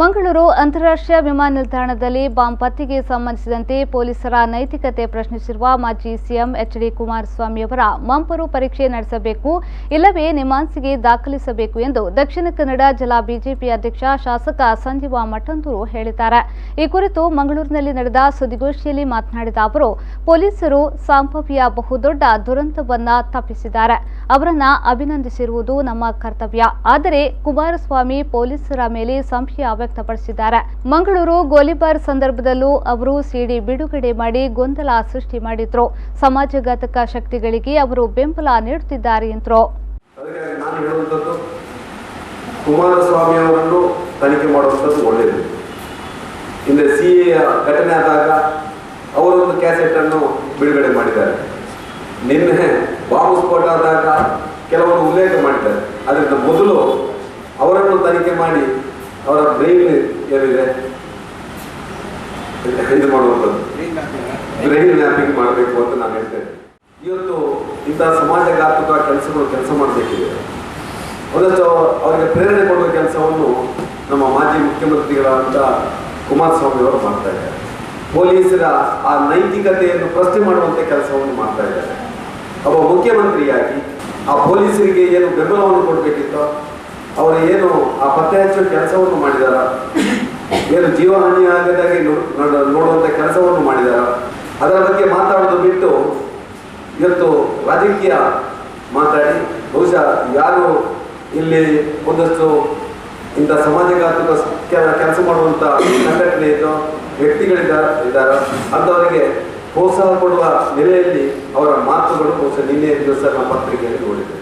ಮಂಗಳೂರು ಅಂತಾರಾಷ್ಟ್ರೀಯ ವಿಮಾನ ನಿಲ್ದಾಣದಲ್ಲಿ ಬಾಂಬ್ ಪತ್ತೆಗೆ ಸಂಬಂಧಿಸಿದಂತೆ ಪೊಲೀಸರ ನೈತಿಕತೆ ಪ್ರಶ್ನಿಸಿರುವ ಮಾಜಿ ಸಿಎಂ ಎಚ್.ಡಿ. ಕುಮಾರಸ್ವಾಮಿಯವರ ಮಂಪರು ಪರೀಕ್ಷೆ ನಡೆಸಬೇಕು, ಇಲ್ಲವೇ ನಿಮ್ಮಾನ್ಸಿಗೆ ದಾಖಲಿಸಬೇಕು ಎಂದು ದಕ್ಷಿಣ ಕನ್ನಡ ಜಿಲ್ಲಾ ಬಿಜೆಪಿ ಅಧ್ಯಕ್ಷ ಶಾಸಕ ಸಂಜೀವ ಮಠಂದೂರು ಹೇಳಿದ್ದಾರೆ. ಈ ಕುರಿತು ಮಂಗಳೂರಿನಲ್ಲಿ ನಡೆದ ಸುದ್ದಿಗೋಷ್ಠಿಯಲ್ಲಿ ಮಾತನಾಡಿದ ಅವರು, ಪೊಲೀಸರು ಸಂಭವ್ಯ ಬಹುದೊಡ್ಡ ದುರಂತವನ್ನ ತಪ್ಪಿಸಿದ್ದಾರೆ. ಅವರನ್ನ ಅಭಿನಂದಿಸಿರುವುದು ನಮ್ಮ ಕರ್ತವ್ಯ. ಆದರೆ ಕುಮಾರಸ್ವಾಮಿ ಪೊಲೀಸರ ಮೇಲೆ ಸಂಶಯ ವ್ಯಕ್ತಪಡಿಸಿದ್ದಾರೆ. ಮಂಗಳೂರು ಗೋಲಿಬಾರ್ ಸಂದರ್ಭದಲ್ಲೂ ಅವರು ಸಿಡಿ ಬಿಡುಗಡೆ ಮಾಡಿ ಗೊಂದಲ ಸೃಷ್ಟಿ ಮಾಡಿದ್ರು. ಸಮಾಜಘಾತಕ ಶಕ್ತಿಗಳಿಗೆ ಅವರು ಬೆಂಬಲ ನೀಡುತ್ತಿದ್ದಾರೆ ಎಂದರು. ಕುಮಾರಸ್ವಾಮಿ ಅವರನ್ನು ತನಿಖೆ ಮಾಡುವಂಥದ್ದು ಒಳ್ಳೆಯದು. ಹಿಂದೆ ಸಿಎ ಘಟನೆ ಆದಾಗ ಅವರೊಂದು ಕ್ಯಾಸೆಟ್ ಅನ್ನು ಬಿಡುಗಡೆ ಮಾಡಿದ್ದಾರೆ. ನಿನ್ನೆ ಬಾಂಬ್ ಸ್ಫೋಟ ಆದಾಗ ಕೆಲವರು ಉಲ್ಲೇಖ ಮಾಡಿದ್ದಾರೆ. ಅದರಿಂದ ಮೊದಲು ಅವರನ್ನು ತನಿಖೆ ಮಾಡಿ ಅವರ ಬ್ರೈನ್ ಏನಿದೆ ಇದು ಮಾಡುವಂಥದ್ದು ಬ್ರೈನ್ ಮ್ಯಾಪಿಂಗ್ ಮಾಡಬೇಕು ಅಂತ ನಾನು ಹೇಳ್ತೇನೆ. ಇವತ್ತು ಇಂತಹ ಸಮಾಜಘಾತಕ ಕೆಲಸ ಮಾಡಬೇಕಿದೆ. ಒಂದಷ್ಟು ಅವರಿಗೆ ಪ್ರೇರಣೆ ಕೊಡುವ ಕೆಲಸವನ್ನು ನಮ್ಮ ಮಾಜಿ ಮುಖ್ಯಮಂತ್ರಿಗಳಾದಂಥ ಕುಮಾರಸ್ವಾಮಿ ಅವರು ಮಾಡ್ತಾ ಇದ್ದಾರೆ. ಪೊಲೀಸರ ಆ ನೈತಿಕತೆಯನ್ನು ಪ್ರಶ್ನೆ ಮಾಡುವಂಥ ಕೆಲಸವನ್ನು ಮಾಡ್ತಾ ಇದ್ದಾರೆ. ಒಬ್ಬ ಮುಖ್ಯಮಂತ್ರಿಯಾಗಿ ಆ ಪೊಲೀಸರಿಗೆ ಏನು ಬೆಂಬಲವನ್ನು ಕೊಡಬೇಕಿತ್ತೋ ಅವರು ಏನು ಆ ಪತ್ತೆ ಹಚ್ಚುವ ಕೆಲಸವನ್ನು ಮಾಡಿದಾರ, ಏನು ಜೀವಹಾನಿ ಆಗದಾಗಿ ನೋಡುವಂಥ ಕೆಲಸವನ್ನು ಮಾಡಿದಾರ, ಅದರ ಬಗ್ಗೆ ಮಾತಾಡೋದು ಬಿಟ್ಟು ಇವತ್ತು ರಾಜಕೀಯ ಮಾತಾಡಿ ಬಹುಶಃ ಯಾರು ಇಲ್ಲಿ ಒಂದಷ್ಟು ಇಂಥ ಸಮಾಜಘಾತಕ ಕೆಲಸ ಮಾಡುವಂಥ ಸಂಘಟನೆ ಇದ್ದೋ ವ್ಯಕ್ತಿಗಳಿದ್ದಾರೆ ಅಂಥವರಿಗೆ ಪ್ರೋತ್ಸಾಹ ಕೊಡುವ ನೆಲೆಯಲ್ಲಿ ಅವರ ಮಾತುಗಳು ಬಹುಶಃ ನಿನ್ನೆ ದಿವಸ ನಮ್ಮ ಪತ್ರಿಕೆಯಲ್ಲಿ ನೋಡಿದೆ.